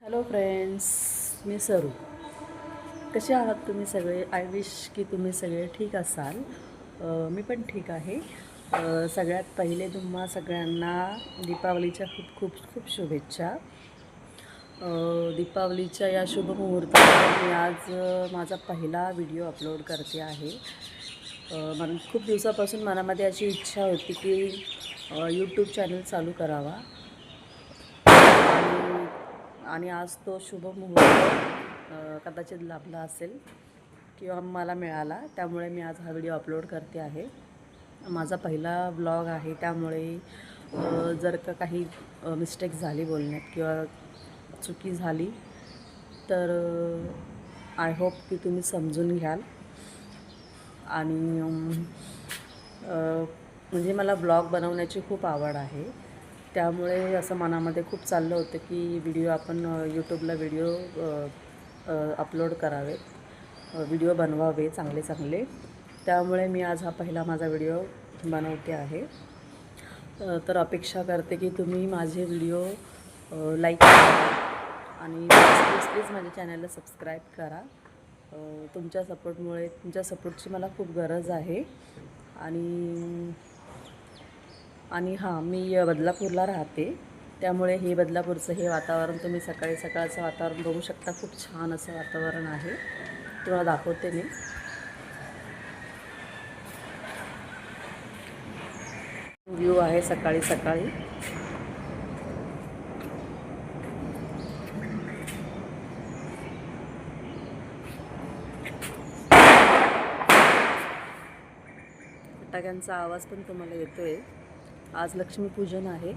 Hello friends, मी सरू. कसे आहात तुम्ही सगळे? आय विश की तुम्ही सगळे ठीक असाल. मी पण ठीक आहे. सगळ्यात पहिले तुम्हा सगळ्यांना दीपावलीच्या खूप खूप खूप शुभेच्छा. दीपावलीच्या या शुभमुहूर्तावर मी आज माझा पहिला व्हिडिओ अपलोड करते आहे. मला खूप दिवसापासून मनामध्ये अशी इच्छा होती की यूट्यूब चॅनल चालू करावा आणि आज तो शुभ मुहूर्त कदाचित लाभला असेल किंवा मला मिळाला, त्यामुळे मी आज हा व्हिडिओ अपलोड करते आहे. माझा पहिला ब्लॉग आहे, त्यामुळे जर का काही मिस्टेक झाली बोलण्यात किंवा चुकी झाली तर आय होप की तुम्ही समजून घ्याल. आणि म्हणजे मला ब्लॉग बनवण्याची खूप आवड आहे, त्यामुळे असं मनामध्ये खूप चाललं होतं की आपण यूट्यूबला व्हिडिओ अपलोड करावेत, व्हिडिओ बनवावे चांगले चांगले. त्यामुळे मी आज हा पहिला माझा व्हिडिओ बनवते आहे. तर अपेक्षा करते की तुम्ही माझे व्हिडिओ लाईक करा आणि प्लीज माझ्या चॅनलला सबस्क्राईब करा. तुमच्या सपोर्टची मला खूप गरज आहे. आणि हां, मी बदलापूरला राहते, त्यामुळे बदलापूरचं हे वातावरण तुम्ही सकाळचं वातावरण बघू शकता. खूप छान असं वातावरण आहे, तुम्हाला दाखवते मी. व्ह्यू आहे सकाळी. फटाक्यांचा आवाज पण तुम्हाला येतोय. आज लक्ष्मीपूजन आहे.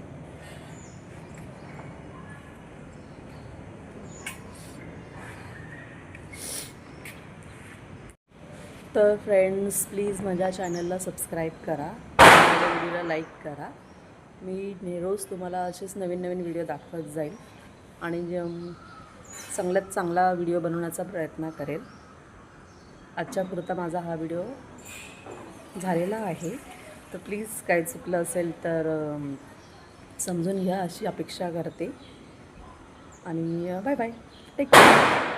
तर फ्रेंड्स, प्लीज माझ्या चॅनलला सबस्क्राईब करा, माझ्या व्हिडिओला लाईक करा. मी रोज तुम्हाला असेच नवीन व्हिडिओ दाखवत जाईल आणि चांगल्यात चांगला व्हिडिओ बनवण्याचा प्रयत्न करेल. आजच्यापुरता माझा हा व्हिडिओ झालेला आहे, तर प्लीज काही चुकलं असेल तर समजून घ्या अशी अपेक्षा करते. आणि बाय बाय, टेक केअर.